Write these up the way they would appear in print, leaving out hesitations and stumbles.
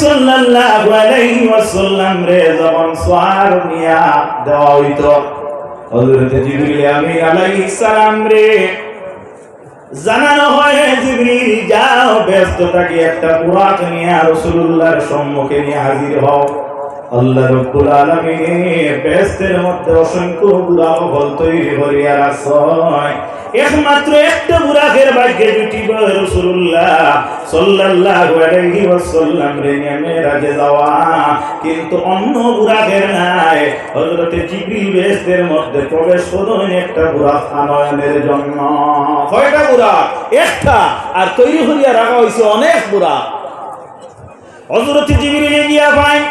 সাল্লাল্লাহু আলাইহি ওয়াসাল্লাম রে যখন সওয়ার নিয়া দেওয়া হইতো, হযরত জিবরিল আমিন আলাইহিস সালাম রে জানানো হয়, জিবরিল যাও ব্যস্ত থাকি একটা বুরাক নিয়ে রাসূলুল্লাহর সম্মুখে নিয়ে হাজির হও। আল্লাহ রাব্বুল আলামিন বেহেশতের মধ্যে অসংখ্য বুরাক ফল তৈরি করিয়া রাখছেন। একমাত্র একটা বুরাকের ভাগ্যে জুটিব রাসূলুল্লাহ সাল্লাল্লাহু আলাইহি ওয়াসাল্লাম রে নিয়ে মেরাজে যাওয়া, কিন্তু অন্য বুরাকের নাই। হযরত জিবরিল বেহেশতের মধ্যে প্রবেশ করলেন একটা বুরাক আনয়নের জন্য। কয়টা বুরাক? একটা, আর তৈরি করিয়া রাখা হয়েছে অনেক বুরাক। হযরত জিবরিল গিয়া পায়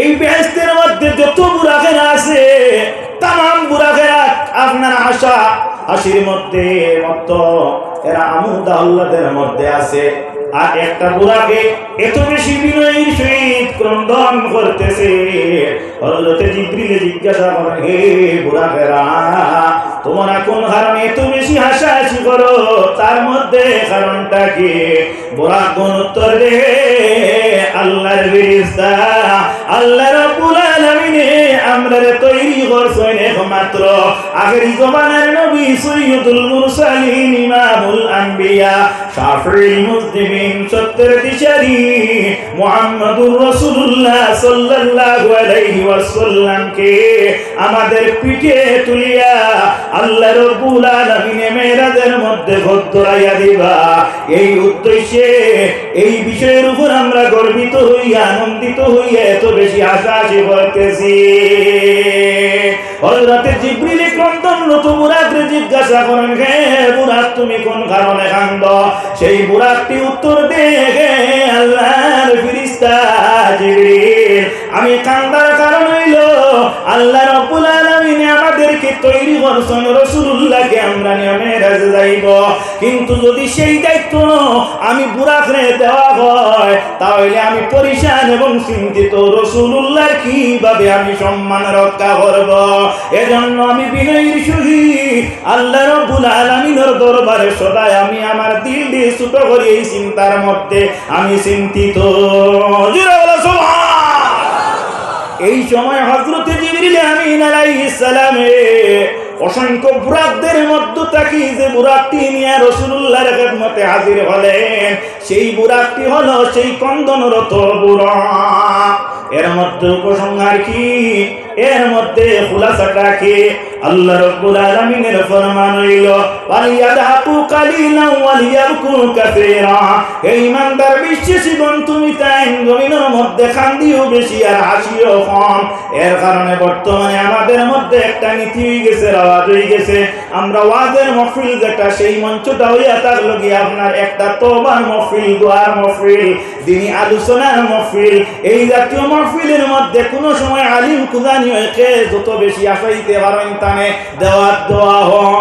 এই বেহেশতের মধ্যে যত বুরাকের আছে তাম বুরাকের আপনার হাসির মধ্যে মত এরা আমুদ আল্লাহদের মধ্যে আছে। আর একটা বুরাকে এত বেশি বিনয়ের সহিত ক্রন্দন করতেছে। হযরত জিবরিল জিজ্ঞাসা করেন, হে বুরাকেরা, তোমরা কোন কারণে এত বেশি হাসাহাসি করো? তার মধ্যে কারণটা কি? বুরাক উত্তর দে, আল্লাহর ফেরেশতা আল্লাহ রাব্বুল আলামিন আমরারে তৈরি করছেন একমাত্র আখেরি জমানার নবী সৈয়দুল মুরসালিন ইমামুল আম্বিয়া শাফিউল মুজনিবিন সত্যের দিশারি মুহাম্মদুর রাসূলুল্লাহ সাল্লাল্লাহু আলাইহি ওয়াসাল্লামকে আমাদের পিঠে তুলিয়া আল্লাহ রাব্বুল আলামিন মেরাজের মধ্যে ঘোরাইয়া দিবা। এই উদ্দেশ্যে এই বিষয়ের উপর আমরা গর্বিত হইয়া আনন্দিত হইয়া এত বেশি হাসাহাসি করতেছি। হযরত জিবরিল ক্রন্দনরত বুরাককে জিজ্ঞাসা করেন, হে বুরাক, তুমি কোন কারণে কান্দো? সেই বুরাকটি উত্তর দেয়, আল্লাহর ফেরেশতা জিবরিল, আমি কান্দার কারণ হইল আল্লাহ রাব্বুল আলামিন আমাদেরকে তৈরি করছেন রাসূলুল্লাহকে আমরা নিয়ে মেরাজে যাইব, কিন্তু যদি সেই দায়িত্ব আমি বুরাকরে দেওয়া হয় তাহলে আমি পরিশান এবং চিন্তিত। রাসূলুল্লাহর কিভাবে আমি সম্মান রক্ষা করব? এজন্য আমি বিনয়ের সহিত আল্লাহ রাব্বুল আলামিনের দরবারে সদায় আমি আমার দিল দিয়ে ছোট করি। এই চিন্তার মধ্যে আমি চিন্তিত। জোরে বলো সুবহান। এই সময় হযরত জিবরিল আমিন আলাইহিস সালামে অসংখ্য বুরাকদের মধ্য থেকে যে বুরাকটি নিয়ে রাসূলুল্লাহর খেদমতে হাজির হলেন, সেই বুরাকটি হলো সেই কন্দনরত বুরাক। এর মধ্যে উপসংহার কি? এর মধ্যে খুলাসাটা কি? আল্লাহ রাব্বুল আলামিনের ফরমান হইল, ওয়ালিয়াদহাকু কালিলান ওয়ালিয়াবকু কাসীরা। হে ঈমানদার বিশ্বাসীগণ, তুমি তাই জমিনের মধ্যে কান্দিও বেশি আর হাসিও কম। এর কারণে বর্তমানে আমাদের মধ্যে একটা নীতি হয়ে গেছে, রাওয়াজ হয়ে গেছে। আমরা ওয়াজের মাহফিল যেটা, সেই মঞ্চটা হইয়া থাকলো কি আপনার একটা তওবার মাহফিল, দোয়ার মাহফিল, দিনী আলোচনার মাহফিল। এই জাতীয় মাহফিলের মধ্যে কোনো সময় আলিম কুদানি হয়ে যত বেশি আসাইতে পারেন তানে দেওয়ার দোয়া হয়।